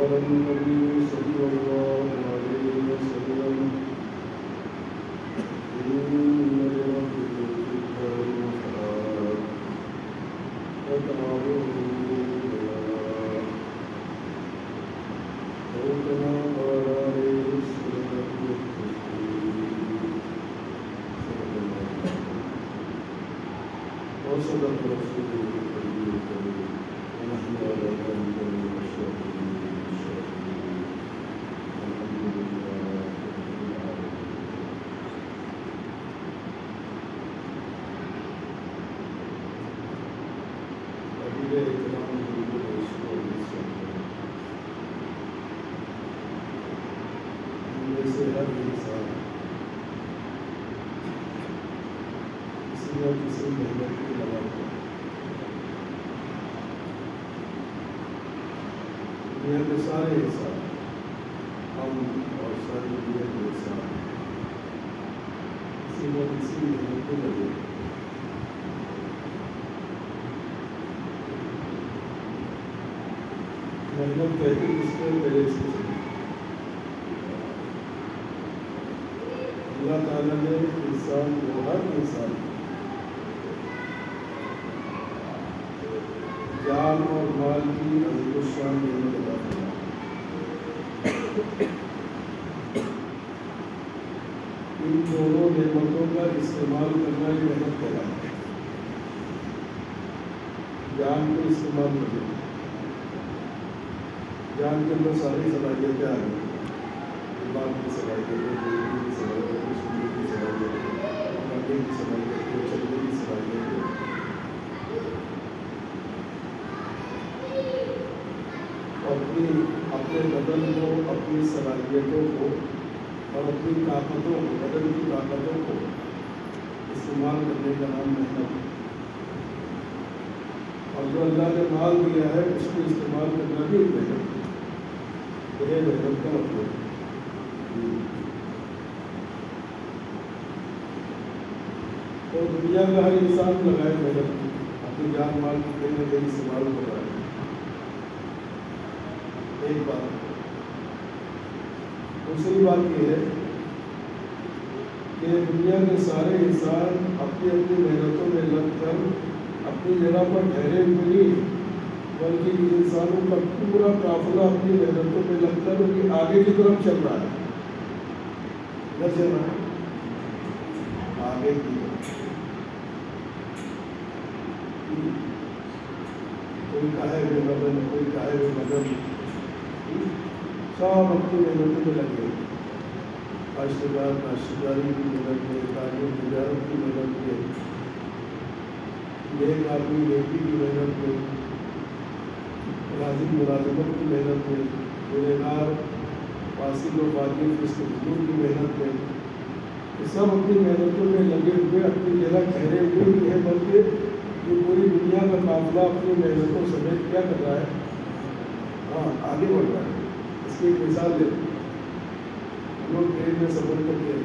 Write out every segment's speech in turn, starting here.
قال النبي صلى الله عليه وسلم إن لربك الكتاب وفاء فتعبه أو كما قال عليه الصلاة والتسليم وصدق رسوله الكريم ونحن على ذلك من الشاهدين. سارے حساب ہم اور ساری دنیا کے حساب کسی نہ کسی محنت کو لگے محنت کہتے اس کو پہلے سے اللہ تعالیٰ نے انسان کو ہر انسان جان اور مال کی عظیم الشان نعمت عطا فرمائی. ان دونوں نعمتوں کا استعمال کرنا ہی محنت کہلاتا ہے. جان کو استعمال کرنا، جان کے اندر ساری صلاحیتیں آ گئی، دماغ کی صلاحیتیں، دیکھنے کی صلاحیتیں، سننے کی صلاحیتیں، پڑھنے کی صلاحیتیں، چلنے کی صلاحیتیں. اپنے بدن کو، اپنی صلاحیتوں کو اور اپنی طاقتوں کو، بدن کی طاقتوں کو استعمال کرنے کا نام محنت ہے. اور جو اللہ نے مال دیا ہے اس کو استعمال کرنا بھی ایک محنت ہے. یہ محنت کا مطلب ہے. اور دنیا کا ہر انسان لگائے محنت اپنی جان مال کو کہیں نہ کہیں استعمال کر رہا ہے. ایک بات. دوسری بات یہ ہے کہ دنیا کے سارے انسان اپنی اپنی محنتوں میں لگ کر اپنی جگہ پر ٹھہرے ہوئے نہیں، بلکہ انسانوں کا پورا قافلہ اپنی محنتوں میں لگ کر ان کی آگے کی طرف چل رہا ہے. نہ چل رہا ہے آگے کی طرف. کوئی کہے بے مدن، کوئی کہے بے مدن، سب اپنی محنتوں میں لگے. کاشتکار کاشتکاری کی محنت میں، تاجر تجارت کی محنت میں، نیک آدمی نیکی کی محنت میں، ملازم ملازمت کی محنت میں، گنہگار فاسق و فاجر فسق فجور کی محنت میں. یہ سب اپنی محنتوں میں لگے ہوئے اپنی جگہ ٹھہرے ہوئے بھی ہیں، بلکہ یہ پوری دنیا کا قافلہ اپنی محنتوں سمیت کیا کر رہا ہے؟ آگے بڑھ رہا ہے. اس کی ایک مثال دیں. ہم لوگ ٹرین میں سفر کرتے ہیں.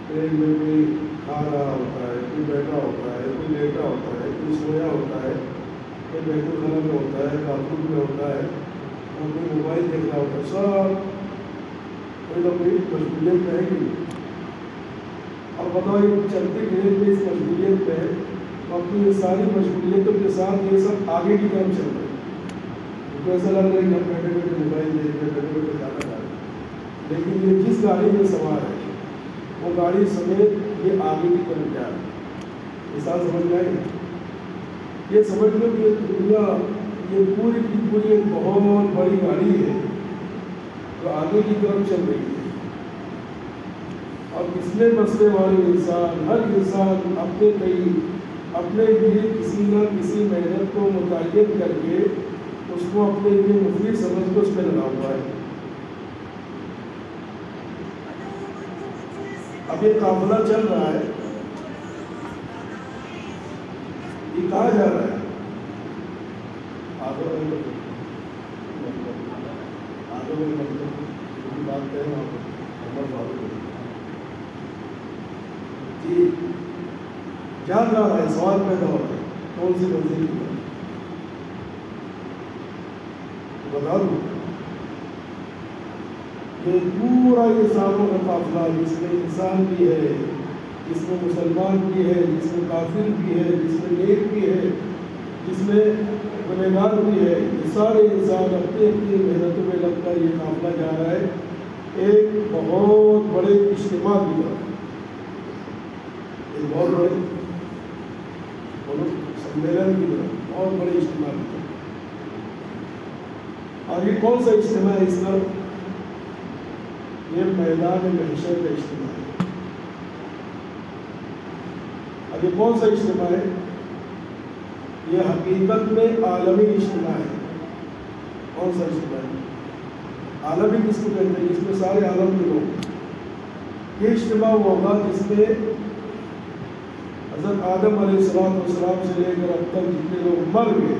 ٹرین میں کوئی کھا رہا ہوتا ہے، کوئی بیٹھا ہوتا ہے، کوئی لیٹا ہوتا ہے، کوئی سویا ہوتا ہے، کوئی بیت الخلا میں ہوتا ہے، باتھ روم میں ہوتا ہے، اور کوئی موبائل دیکھ رہا ہوتا ہے. سب کوئی نہ کوئی مشغولیت میں ہے کہ نہیں. اور بتاؤ یہ چلتے ٹرین میں اس مشغولیت میں اپنی ساری مشغولیتوں کے ساتھ یہ سب آگے کی طرف چل رہے ہیں. ان کو ایسا لگ رہا ہے کہ ہم بیٹھے بیٹھے موبائل دیکھ رہے, بیٹھے بیٹھے کھانا کھا رہے ہیں, لیکن یہ جس گاڑی میں سوار ہے وہ گاڑی سمیت یہ آگے کی طرف جا رہا ہے. مثال سمجھ میں آئی؟ یہ سمجھ لو کہ دنیا یہ پوری کی پوری ایک بہت بڑی گاڑی ہے جو آگے کی طرف چل رہی ہے, اور اس میں بسنے والے انسان, ہر انسان اپنے کئی اپنے لیے کسی نہ کسی محنت کو متعین کر کے اس کو اپنے لیے مفید سمجھ کو اس پہ لگا ہوا ہے. اب یہ قافلہ چل رہا ہے, یہ کہاں جا رہا ہے؟ آگے بات کریں آپ جی کیا جا رہا ہے؟ سوال پیدا ہو رہا ہے کون سی منزل کی طرف بتا دوں. یہ پورا انسانوں کا قافلہ جس میں انسان بھی ہے, جس میں مسلمان بھی ہے, جس میں کافر بھی ہے, جس میں نیک بھی ہے, جس میں گنہگار بھی ہے, یہ سارے انسان اپنی اپنی محنتوں میں لگ کر یہ قافلہ جا رہا ہے ایک بہت بڑے اجتماع کی طرف, ایک بہت بڑے سمیلن کی طرف, بہت بڑے اجتماع کی طرف. اور یہ کون سا اجتماع ہے اس کا؟ یہ میدان محشر کا اجتماع ہے. اب یہ کون سا اجتماع ہے؟ یہ حقیقت میں عالمی اجتماع ہے. کون سا اجتماع ہے؟ عالمی کس کو کہتے ہیں؟ جس میں سارے عالم کے لوگ. یہ اجتماع ہوگا جس میں حضرت آدم علیہ السلام سے لے کر اب تک جتنے لوگ مر گئے,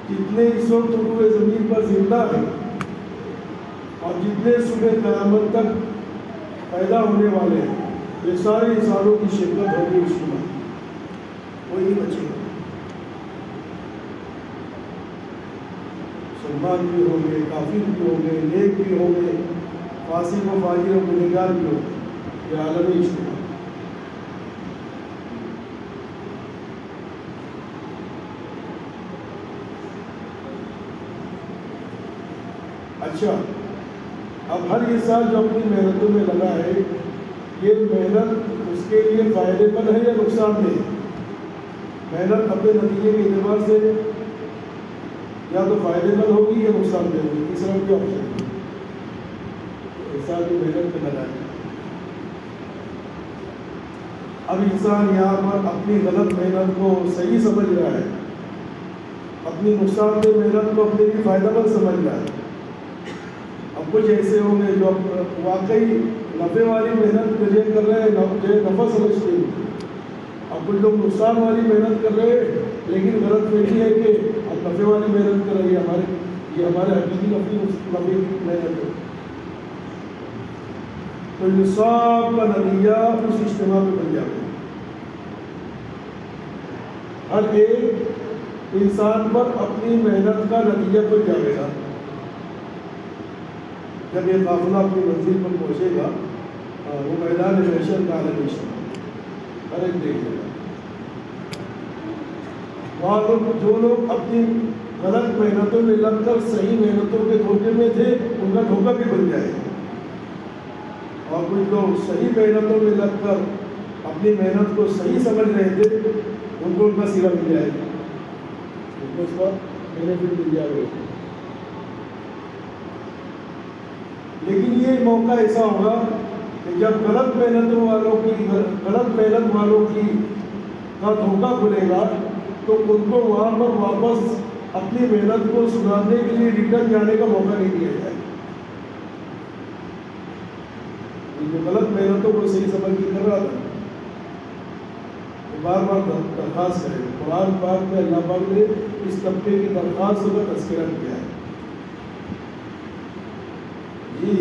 جتنے اس وقت روئے زمین پر زندہ ہیں, اور جتنے صبح قیامت تک پیدا ہونے والے ہیں, یہ سارے انسانوں کی شرکت ہوگی اجتماع. کوئی نہیں بچے گا. مسلمان بھی ہوں گے, کافر بھی ہوں گے, نیک بھی ہوں گے, فاسق و فاجر و گنہگار بھی ہوں گے. یہ عالمی اجتماع. اچھا, اب ہر انسان جو اپنی محنتوں میں لگا ہے, یہ محنت اس کے لیے فائدے مند ہے یا نقصان دہ ہے؟ محنت اپنے نتیجے کے اعتبار سے یا تو فائدے مند ہوگی یا نقصان دہ ہوگی. تیسرا کیا آپشن ہے؟ انسان کی محنت پہ لگا ہے. اب انسان یہاں پر اپنی غلط محنت کو صحیح سمجھ رہا ہے, اپنی نقصان دہ محنت کو اپنے لیے فائدہ مند سمجھ رہا ہے. اب کچھ ایسے ہوں گے جو واقعی نفع والی محنت کر رہے ہیں, جو نفع سمجھتے ہیں. اب کچھ لوگ نقصان والی محنت کر رہے ہیں, لیکن غلط فہمی ہے کہ اب نفع والی محنت کر رہی ہے, یہ ہمارے حقیقی نفع کی محنت ہے. تو یہ سب کا نتیجہ اس اجتماع میں بن جائے گا. ہر ایک انسان پر اپنی محنت کا نتیجہ بن جائے گا. جب یہ قافلہ اپنی منزل پر پہنچے گا, وہ میدان محشر کا عالمی اجتماع ہر ایک دیکھ لے گا. وہاں جو لوگ اپنی غلط محنتوں میں لگ کر صحیح محنتوں کے دھوکے میں تھے, ان کا دھوکہ بھی بن جائے گا. اور کچھ لوگ صحیح محنتوں میں لگ کر اپنی محنت کو صحیح سمجھ رہے تھے, ان کو ان کا سیرا مل جائے گا, ان کو اس کا بینیفٹ مل جائے گا. لیکن یہ موقع ایسا ہوگا کہ جب غلط محنت والوں کی کا دھوکہ کھلے گا, تو ان کو وہاں پر واپس اپنی محنت کو سدھارنے کے لیے ریٹرن جانے کا موقع نہیں دیا جائے. جو غلط محنتوں کو صحیح سمجھ کے کر رہا تھا, بار بار درخواست کرے. قرآن پاک میں اللہ پاک نے اس طبقے کی درخواست کا تذکرہ کیا ہے. جی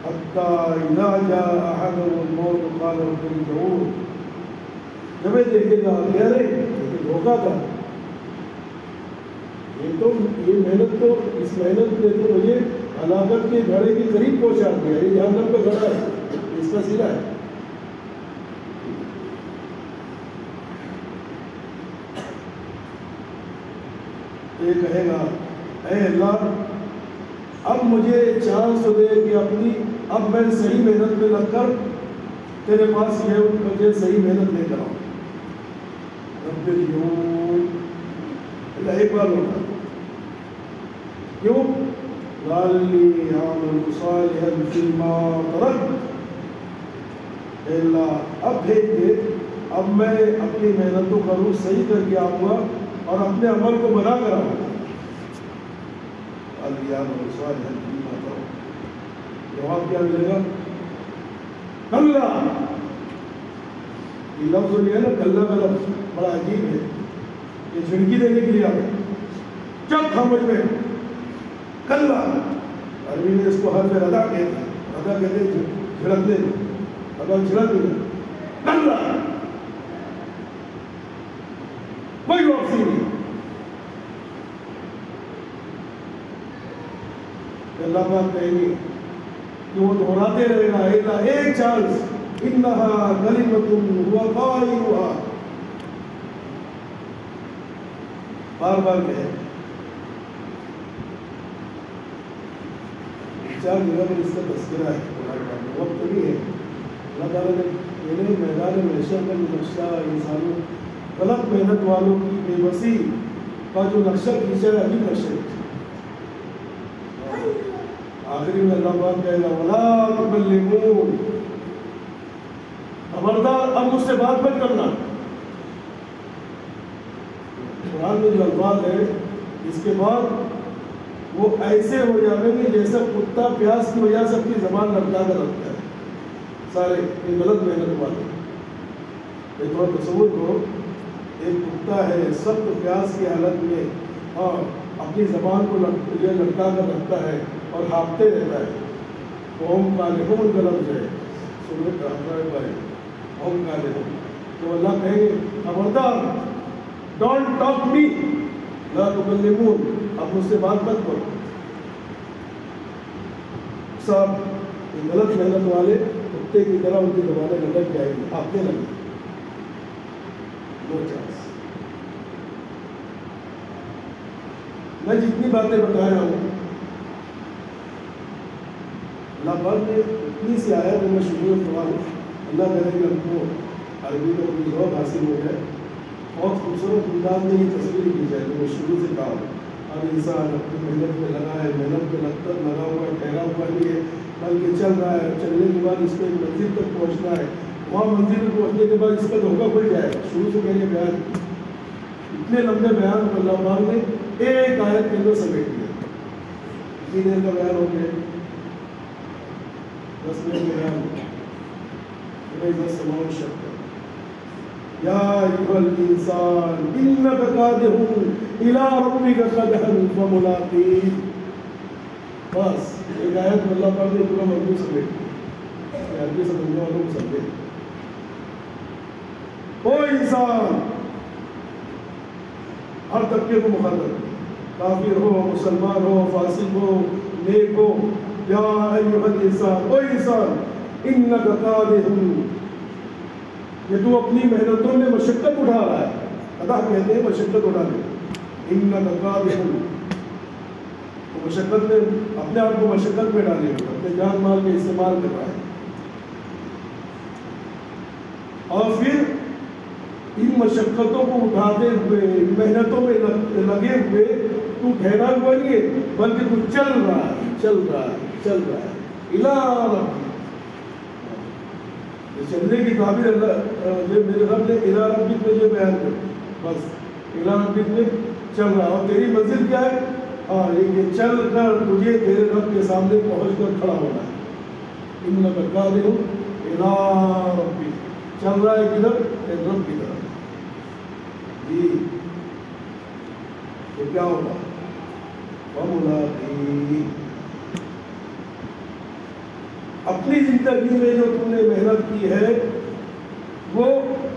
حتیٰ اذا جاء احدهم الموت قال رب ارجعون. جب یہ دیکھے گا کہ ارے یہ دھوکہ تھا, یہ محنت تو اس محنت نے تو مجھے ہلاکت کے گھڑے کے قریب پہنچا دیا, یہ جہنم کا گھڑا ہے, کا سلا ہے. یہ کہے گا اے اللہ اب مجھے چانس دے کہ اپنی اب میں صحیح محنت میں لگ کر تیرے پاس یہ مجھے صحیح محنت لے کر آؤں. رب اليوم اللہ ایک بار ہوتا کیوں لعلی اعمل صالحا فیما ترکت. اے اللہ اب بھیج دے اب میں اپنی محنتوں کروں صحیح کر کے آؤں گا اور اپنے عمل کو بنا کر آؤں گا. لعلی اعمل صالحا فیما ترکت. جواب کیا ملے گا؟ کلا. یہ لفظ جو ہے نا کلا کا لفظ بڑا عجیب ہے. یہ جھڑکی دینے کے لیے آگے چل سمجھ میں کلا. عربی میں اس کو حرف ردا کہتا ہے. ردا کہتے ہیں جھڑک دے. اب جھڑک دے کلا کوئی واپسی نہیں. اللہ پاک کہیں گے کہ وہ دہراتے رہے گا اللہ ایک چانس انہا کلمۃ هو قائلها. بار بار کہے. چار جگہ پر اس کا تذکرہ ہے قرآن پاک میں. وقت نہیں ہے. اللہ تعالیٰ نے یعنی میدان محشر کا جو نقشہ انسانوں غلط محنت والوں کی بے بسی کا جو نقشہ کھینچا ہے ابھی نقشہ آخری میں اللہ پاک کہے گا ولا تکلمون. خبردار اب مجھ سے بات مت کرنا. قرآن میں جو الفاظ ہے اس کے بعد وہ ایسے ہو جائیں گے جیسا کتا پیاس کی وجہ سے اپنی زبان لٹکا کر رکھتا ہے. سارے یہ غلط محنت والے. یہ تھوڑا تصور کرو ایک کتا ہے سخت پیاس کی حالت میں اور اپنی زبان کو لٹکا کر رکھتا ہے اور ہانپتے رہتا ہے. قوم کالہون کا لفظ ہے سورۃ الحمد بھائی قوم کالہون. تو اللہ کہیں گے خبردار ڈونٹ ٹاک می لا تکلمون. اب مجھ سے بات مت کرو. صاحب یہ غلط محنت والے کتے کی طرح ان کی زبانیں لٹک جائیں گی. آپ نے لگے نو چانس. میں جتنی باتیں بتایا ہوں اللہ پاک نے اتنی سی آیا تو میں شروع میں پڑھا ہوں. اللہ کرے کہ ہم کو عربی کا کوئی ذوق حاصل ہو جائے. بہت خوبصورت انداز میں یہ تصویر کی جائے تو میں شروع سے کہا ہوں. ہر انسان اپنی محنت میں لگا ہے. محنت پہ لگا ہوا ہے. ٹھہرا ہوا نہیں ہے بلکہ چل رہا ہے. چلنے کے بعد اس کو ایک منزل تک پہنچنا ہے. وہاں منزل تک پہنچنے کے بعد اس کا دھوکہ کھل جائے. شروع سے کہنے بیان اتنے لمبے بیان کو اللہ پاک نے ایک آیت کے اندر سمیٹ دیا. اتنی دیر کا بیان ہو گیا 10 منٹ کا بیان ہو گیا. یا ایھا الانسان انک کادح الی ربک کدحا فملاقیہ. بس ایک آیت میں اللہ پاک نے پورا موضوع سمیٹ دیا. عربی سمجھنے والوں کو سمجھے. او انسان ہر طبقے کو مخاطب کافر ہو مسلمان ہو فاسق ہو نیک ہو. یا ایھا الانسان او انسان انک کادح کہ تو اپنی محنتوں میں مشقت اٹھا رہا ہے. ادا کہتے ہیں مشقت اٹھانے. انک کادح تو مشقت میں اپنے آپ کو مشقت میں ڈالے گا. اپنے جان مال کا استعمال کر رہا ہے. اور پھر ان مشقتوں کو اٹھاتے ہوئے محنتوں میں لگے ہوئے تو ٹھہرا ہوا نہیں ہے بلکہ تو چل رہا ہے چل رہا ہے چل رہا ہے الی ربک. چلنے کی تعبیر اللہ میرے رب نے الی ربک میں جو بیان کر بس الی ربک میں چل رہا. اور تیری منزل کیا ہے؟ ہاں یہ چل کر تجھے تیرے رب کے سامنے پہنچ کر کھڑا ہونا ہے. انک کادح الی ربک. چل رہا ہے کدھر؟ تیرے رب کی طرف. جی تو کیا ہوگا؟ فملاقیہ. اپنی زندگی میں جو تم نے محنت کی ہے وہ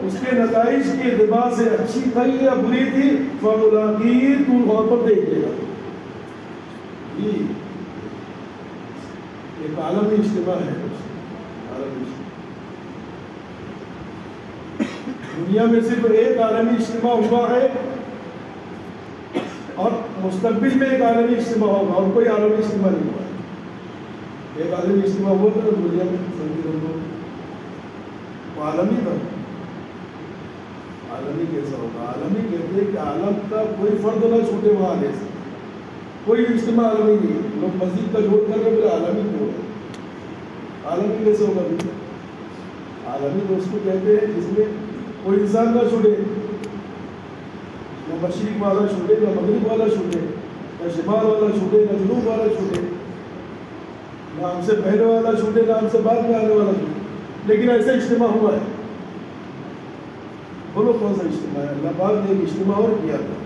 اس کے نتائج کے اعتبار سے اچھی تھی یا بری تھی. فملاقیہ تو وہاں پر دیکھ لے گا. جی ایک عالمی اجتماع ہے. عالمی اجتماع. دنیا میں صرف ایک عالمی اجتماع ہوا ہے اور مستقبل میں ایک عالمی اجتماع ہوگا, اور کوئی عالمی اجتماع نہیں ہوا ہے. ایک عالمی اجتماع ہوا تھا دنیا میں عالمی تھا. عالمی کیسا ہوگا؟ عالمی کہتے ہیں کہ عالم کا کوئی فرد نہ چھوٹے وہاں آنے سے. کوئی اجتماع عالمی نہیں ہے. لوگ مسجد کا جوڑ کر رہے ہیں, عالمی کیوں ہے؟ عالمی کیسے ہوگا؟ عالمی تو اس کو کہتے ہیں جس میں کوئی انسان نہ چھوٹے, نہ مشرق والا چھوٹے, نہ مغرب والا چھوٹے, نہ شمال والا چھوٹے, نہ جنوب والا چھوٹے, نہ ہم سے پہلے والا چھوٹے, نہ ہم سے بعد میں آنے والا چھوٹے. لیکن ایسا اجتماع ہوا ہے. بولو کون سا اجتماع ہے؟ اللہ پاک نے ایک اجتماع اور کیا تھا.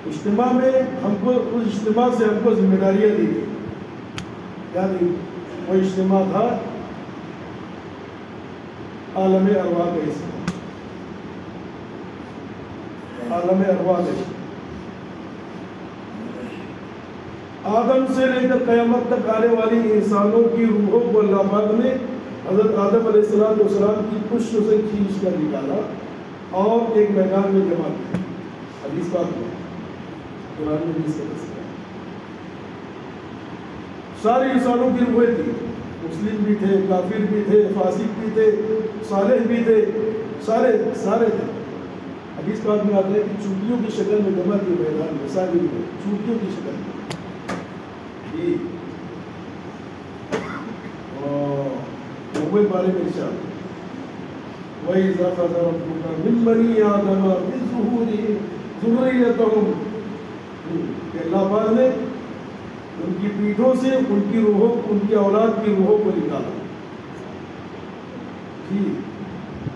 اجتماع میں ہم کو, اس اجتماع سے ہم کو ذمہ داریاں دی گئی. کیا دی؟ وہ اجتماع تھا عالم ارواح کا اجتماع. عالم ارواح کا آدم سے لے کر قیامت تک آنے والی انسانوں کی روحوں کو اللہ پاک نے حضرت آدم علیہ السلام کی پشت سے کھینچ کر نکالا اور ایک میدان میں جمع کیا. حدیث پاک میں, قرآن میں بھی اس کا تذکرہ. سارے انسانوں کی روحیں تھیں. مسلم بھی تھے, کافر بھی تھے, فاسق بھی تھے, صالح بھی تھے, سارے تھے. حدیث پاک میں آتا ہے کہ چونٹیوں کی شکل میں جمع کی میدان میں, سارے چونٹیوں کی شکل میں. وہ بارے میں ارشاد وَإِذَا أَخَذَ رَبُّكَ مِن بَنِي آدَمَ مِن ظُهُورِهِمْ ذُرِّيَّتَهُمْ, کہ اللہ پاک نے ان کی پیٹھوں سے ان کی روحوں, ان کی اولاد کی روحوں کو نکالا.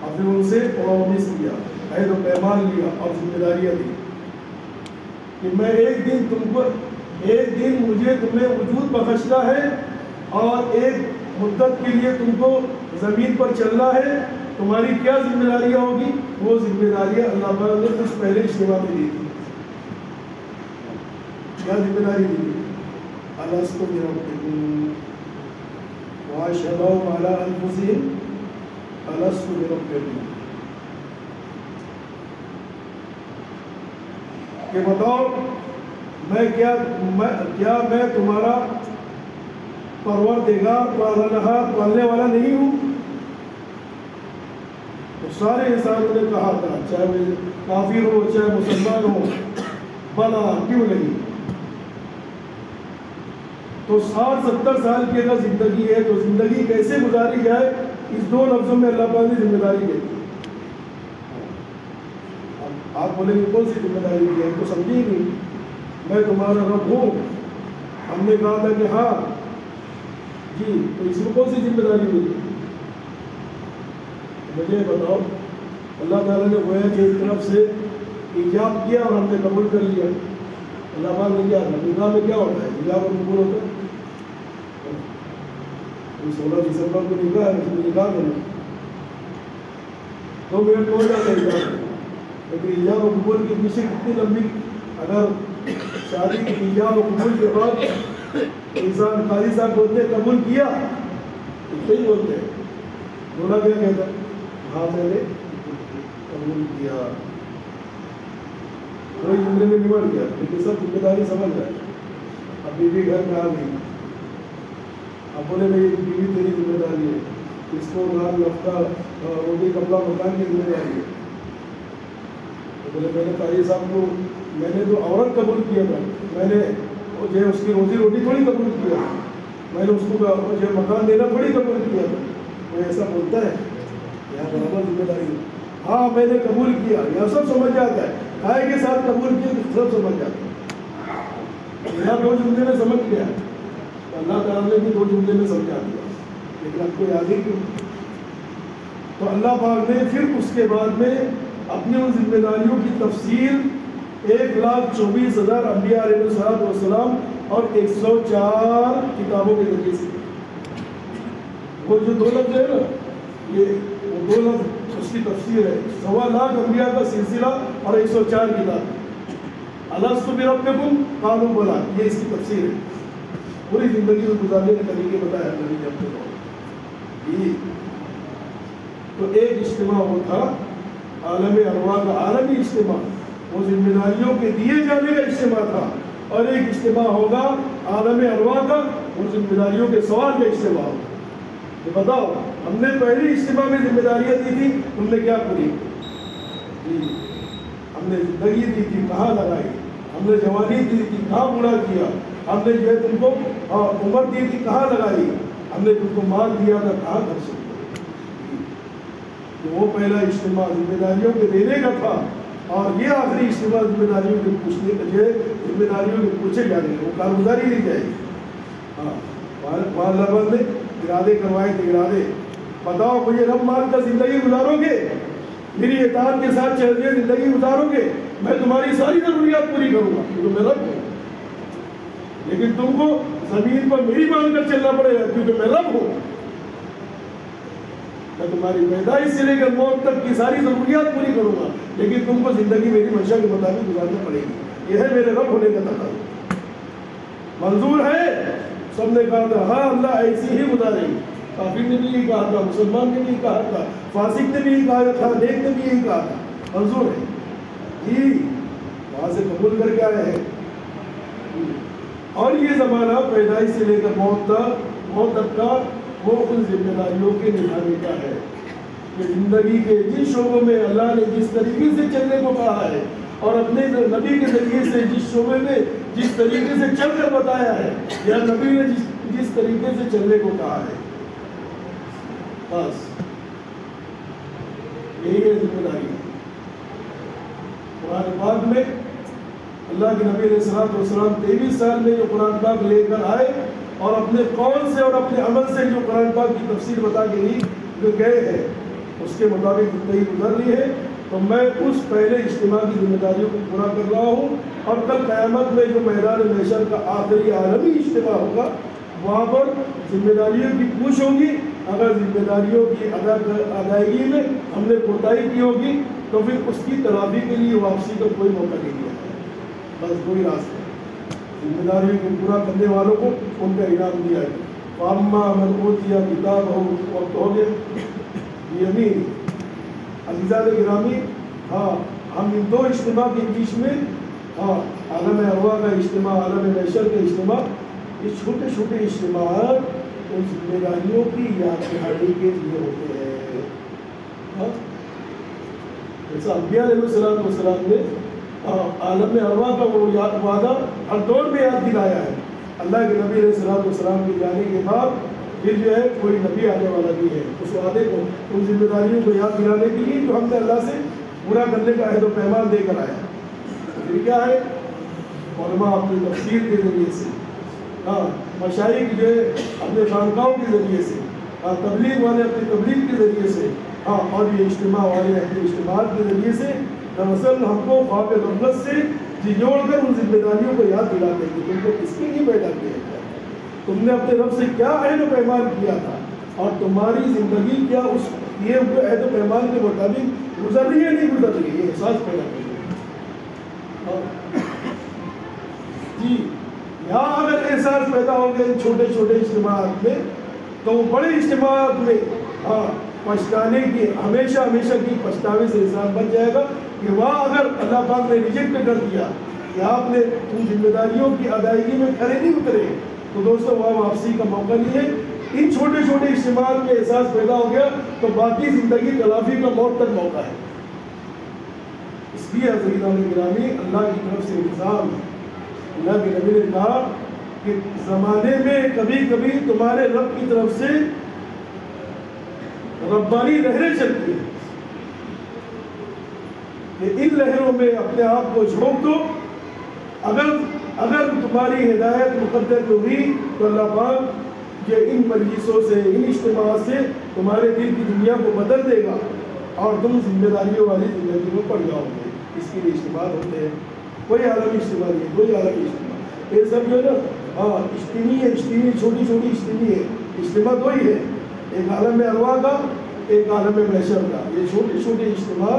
اور پھر ان سے پرومس کیا, عہد و پیمان لیا اور ذمہ داریاں دی کہ میں ایک دن مجھے تمہیں وجود بخشنا ہے اور ایک مدت کے لیے تم کو زمین پر چلنا ہے. تمہاری کیا ذمہ داریاں ہوگی؟ وہ ذمہ داریاں اللہ تعالیٰ نے کچھ پہلے اجتماع میں دی تھی. کیا ذمہ داری دی تھی؟ أَلَسْتُ بِرَبِّكُمْ وَأَشْهَدُهُمْ عَلَىٰ أَنفُسِهِمْ أَلَسْتُ بِرَبِّكُمْ, کہ بتاؤ میں تمہارا پروردگار, پالنہار, پالنے والا نہیں ہوں؟ تو سارے انسانوں نے کہا تھا, چاہے وہ کافر ہو چاہے مسلمان ہو, بلا کیوں نہیں. تو 60-70 سال کی اگر زندگی ہے تو زندگی کیسے گزاری جائے, اس دو لفظوں میں اللہ پاک نے ذمہ داری دی. آپ بولیں گے کون سی ذمہ داری دی ہے؟ تو سمجھے ہی نہیں. میں تمہارا رب ہوں. ہم نے کہا تھا کہ ہاں جی, تو اس میں کون سی ذمہ داری ملی؟ مجھے بتاؤ. اللہ تعالیٰ نے گویا کہ ایک طرف سے ایجاب کیا اور ہم نے قبول کر لیا. اللہ پاک نے کیا تھا؟ نکاح میں کیا ہوتا ہے؟ ایجاب اور قبول ہوتا ہے. 16 دسمبر کو نکاح ہے, اس میں نکاح کرنا 2 منٹ ہو جاتا ہے ایجاب. لیکن ایجاب اور قبول کی پیچھے کتنی لمبی, اگر شادی کی ایجاب اور قبول کے بعد انسان قاضی صاحب بولتے قبول کیا, اتنے ہی بولتے ہیں. بولا کیا کہتا ہے؟ ہاں میں نے قبول کیا. کوئی جملے میں نمٹ گیا, لیکن سب ذمہ داری سمجھ جائے. اب بیوی گھر میں آ گئی, اب بولے بھائی بیوی تیری ذمہ داری ہے, اس کو نال لفتا روٹی کپڑا مکان کی ذمہ داری ہے. تو بولے میں نے قاضی صاحب کو, میں نے تو عورت قبول کیا تھا, میں نے جو اس کی روزی روٹی تھوڑی قبول کیا, میں نے اس کو جو مکان دینا تھوڑی قبول کیا تھا. کوئی ایسا بولتا ہے؟ یہاں برابر ذمہ داری ہے. ہاں میں نے قبول کیا, یہاں سب سمجھ جاتا ہے. کائے کے ساتھ قبول کیا تو سب سمجھ جاتا ہے. یہاں 2 جملے میں سمجھ گیا, تو اللہ تعالیٰ نے بھی 2 جملے میں سمجھا دیا, لیکن اب کوئی آگے کیوں؟ تو اللہ پاک نے پھر اس کے بعد میں اپنی ان ذمہ داریوں کی تفصیل 1,24,000 انبیاء علیہ السلام اور 104 کتابوں کے ذریعے سے. وہ جو 2 لفظ ہے نا, یہ وہ 2 لفظ اس کی تفسیر ہے. 1.25 لاکھ انبیاء کا سلسلہ اور 104 کتاب. الستُ بربکم قالوا بلی, یہ اس کی تفسیر ہے. پوری زندگی میں گزارنے کے طریقے بتایا نبی نے اپنے دور. تو ایک اجتماع وہ تھا عالم ارواح کا عالمی اجتماع، وہ ذمہ داریوں کے دیے جانے کا اجتماع تھا، اور ایک اجتماع ہوگا عالم ارواح کا، وہ ذمہ داریوں کے سوال کا اجتماع ہوگا۔ تو بتاؤ، ہم نے پہلی اجتماع میں ذمہ داریاں دی تھی، تم نے کیا پوری؟ جی، ہم نے زندگی دی تھی، کہاں لگائی؟ ہم نے جوانی دی تھی، کہاں پورا کیا؟ ہم نے جو ہے تم کو عمر دی تھی، کہاں لگائی؟ ہم نے تم کو مال دیا تھا، کہاں خرچ کیا؟ وہ پہلا اجتماع ذمہ داریوں کے دینے کا تھا، اور یہ آخری اجتماع ذمہ داریوں کے پوچھنے کا، جو ذمہ داریوں کے پوچھے جانے وہ کارگزاری لی جائے گی۔ ہاں، وہاں لفظ نے ارادے کروائے تھے، ارادے، بتاؤ مجھے رب مان کر زندگی گزارو گے، میری اطاعت کے ساتھ چل کے زندگی گزارو گے، میں تمہاری ساری ضروریات پوری کروں گا کیونکہ میں رب ہوں، لیکن تم کو زمین پر میری مان کر چلنا پڑے گا کیونکہ میں رب ہوں۔ میں تمہاری پیدائش سے لے کر موت تک کی ساری ضروریات پوری کروں گا، لیکن تم کو زندگی میری منشا کے مطابق گزارنا پڑے گی، یہ ہے میرے رب ہونے کا تقاضا۔ منظور ہے؟ سب نے کہا تھا ہاں اللہ ایسی ہی گزارے گی۔ کافر نے بھی یہی کہا تھا، مسلمان نے بھی یہی کہا تھا، فاسق نے بھی یہی کہا تھا، نیک نے بھی یہی کہا تھا، منظور ہے جی، وہاں سے قبول کر کے آئے ہیں۔ اور یہ زمانہ پیدائش سے لے کر موت تک کا وہ ان ذمہ داریوں کے نبھانے کا ہے کہ زندگی کے جن شعبوں میں اللہ نے جس طریقے سے چلنے کو کہا ہے، اور اپنے نبی کے ذریعے سے جس شعبے میں جس طریقے سے چل کر بتایا ہے، یا نبی نے جس طریقے سے چلنے کو کہا ہے، بس یہی ہے ذمہ داری۔ قرآن پاک میں اللہ کے نبی علیہ السلام 23 سال میں جو قرآن پاک لے کر آئے، اور اپنے قول سے اور اپنے عمل سے جو قرآن پاک کی تفسیر بتا کے جو گئے ہیں، اس کے مطابق زندگی گزر رہی ہے۔ تو میں اس پہلے اجتماع کی ذمہ داریوں کو پورا کر رہا ہوں، اور کل قیامت میں جو میدان محشر کا آخری عالمی اجتماع ہوگا، وہاں پر ذمہ داریوں کی پوچھ ہوگی۔ اگر ذمہ داریوں کی ادائیگی میں ہم نے کوتاہی کی ہوگی تو پھر اس کی تلافی کے لیے واپسی کا کوئی موقع نہیں دیا ہے، بس کوئی راستہ۔ ذمہ داریوں کو پورا کرنے والوں کو ان کا انعام دیا ہے۔ فاما من اوتیا کتابہ، وقت ہو گیا یمین۔ عزیزان گرامی، ہاں ہم ان دو اجتماع کے بیچ میں، ہاں عالم ارواح کا اجتماع، عالم محشر کا اجتماع، یہ چھوٹے چھوٹے اجتماعات ان ذمہ داریوں کی یاد دہانی کے لیے ہوتے ہیں۔ جیسا انبیاء علیہ السلام نے عالم ارواح کا وہ وعدہ ہر دور میں یاد دلایا ہے۔ اللہ کے نبی علیہ السلام کے جانے کے بعد پھر جو ہے کوئی نبی آنے والا بھی ہے، اس وعدے کو، ان ذمہ داریوں کو یاد دلانے کے لیے جو ہم نے اللہ سے پورا کرنے کا عہد و پیمان دے کر آیا۔ پھر کیا ہے؟ علماء اپنی تفسیر کے ذریعے سے، ہاں مشائخ جو ہے اپنے خانقاہوں کے ذریعے سے، ہاں تبلیغ والے اپنی تبلیغ کے ذریعے سے، ہاں اور یہ اجتماع والے اپنے اجتماعات کے ذریعے سے دراصل ہم کو خواب غفلت سے جھنجھوڑ کر ان ذمہ داریوں کو یاد دلاتے ہیں کہ تم کو کس کے لیے پیدا کیا ہے، تم نے اپنے رب سے کیا عہد و پیمان کیا تھا، اور تمہاری زندگی کیا اس کیے ہوئے عہد و پیمان کے مطابق گزر رہی ہے نہیں گزر رہی ہے، یہ احساس پیدا کریں۔ جی، یہاں اگر احساس پیدا ہو گیا ان چھوٹے چھوٹے اجتماعات میں، تو وہ بڑے اجتماعات میں ہاں پچھتانے کی ہمیشہ کی پچھتاوے سے انسان بچ جائے گا کہ وہاں اگر اللہ پاک نے ریجیکٹ کر دیا کہ آپ نے ان ذمہ داریوں کی ادائیگی میں کھڑے نہیں اترے، تو دوستوں وہاں واپسی کا موقع نہیں ہے۔ ان چھوٹے چھوٹے اجتماعات میں احساس پیدا ہو گیا تو باقی زندگی تلافی کا موت تک موقع ہے۔ اس لیے عزیزان گرامی، اللہ کی طرف سے انتظام ہے۔ اللہ کے نبی نے کہا کہ زمانے میں کبھی کبھی تمہارے رب کی طرف سے ربانی لہریں چلتی ہیں کہ ان لہروں میں اپنے آپ کو جھونک دو، اگر تمہاری ہدایت مقدر میں ہوئی تو اللہ پاک یہ ان مجلسوں سے، ان اجتماعات سے تمہارے دل کی دنیا کو بدل دے گا اور تم ذمہ داریوں والی زندگی میں پڑ جاؤ گے۔ اس کے لیے اجتماع ہوتے ہیں، کوئی عالمی اجتماع نہیں، کوئی عالمی اجتماع، یہ سب جو ہے نا ہاں اجتماعی ہے، چھوٹی چھوٹی اجتماعی ہے۔ اجتماع دو ہی ہے، ایک عالم ارواح کا، ایک عالم محشر کا۔ یہ چھوٹے چھوٹے اجتماع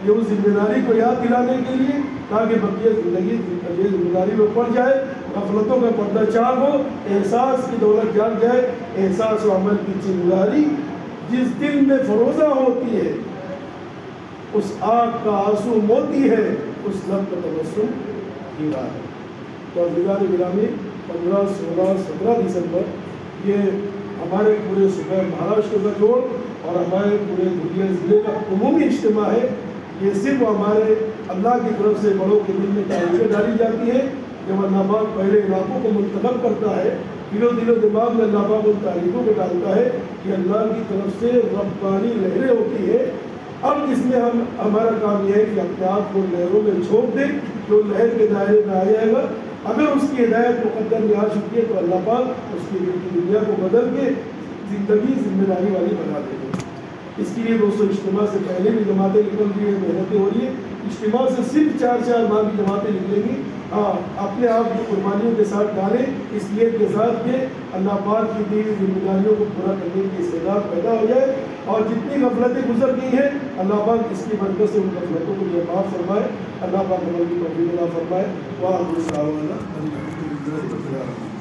یہ اس ذمہ داری کو یاد دلانے کے لیے تاکہ بقیہ زندگی ذمہ داری میں پڑ جائے، غفلتوں کا پردہ چاک ہو، احساس کی دولت جاگ جائے، احساس و عمل کی چنگاری جس دل میں فروزہ ہوتی ہے، اس آگ کا آنسو موتی ہے، اس لب کا تبسم ہیرا ہے۔ تو عزیزان گرامی، 15، 16، 17 دسمبر یہ ہمارے پورے صوبہ مہاراشٹر کا جوڑ اور ہمارے پورے دھولیا ضلع کا عمومی اجتماع ہے۔ یہ صرف ہمارے اللہ کی طرف سے بڑوں کے دل میں تاریخیں ڈالی جاتی ہے۔ جب اللہ پاک پہلے علاقوں کو منتخب کرتا ہے، دل و دماغ میں اللہ پاک ان تاریخوں کو ڈالتا ہے کہ اللہ کی طرف سے ربانی لہریں ہوتی ہے۔ اب اس میں ہمارا کام یہ ہے کہ اپنے آپ کو لہروں میں چھوڑ دیں، جو لہر کے دائرے میں آ جائے گا، اگر اس کی ہدایت مقدر میں آ چکی ہے تو اللہ پاک اس کی دنیا کو بدل کے زندگی ذمہ داری والی بنا دے گا۔ اس کے لیے دوستوں اجتماع سے پہلے بھی جماعتیں نکل رہی ہیں، محنتیں ہو رہی ہیں۔ اجتماع سے صرف 4 ماہ کی جماعتیں نکلیں گی۔ ہاں، اپنے آپ کو قربانیوں کے ساتھ ڈالیں، اس لیے کے ساتھ کہ اللہ پاک کی دی ہوئی ذمہ داریوں کو پورا کرنے کی استعداد پیدا ہو جائے، اور جتنی غفلتیں گزر گئی ہیں اللہ پاک اس کی برکت سے ان غفلتوں کو یہ معاف فرمائے۔ اللہ پاک عمل کی توفیق عطا فرمائے۔ وآخر دعوانا الحمد للہ رب العالمین۔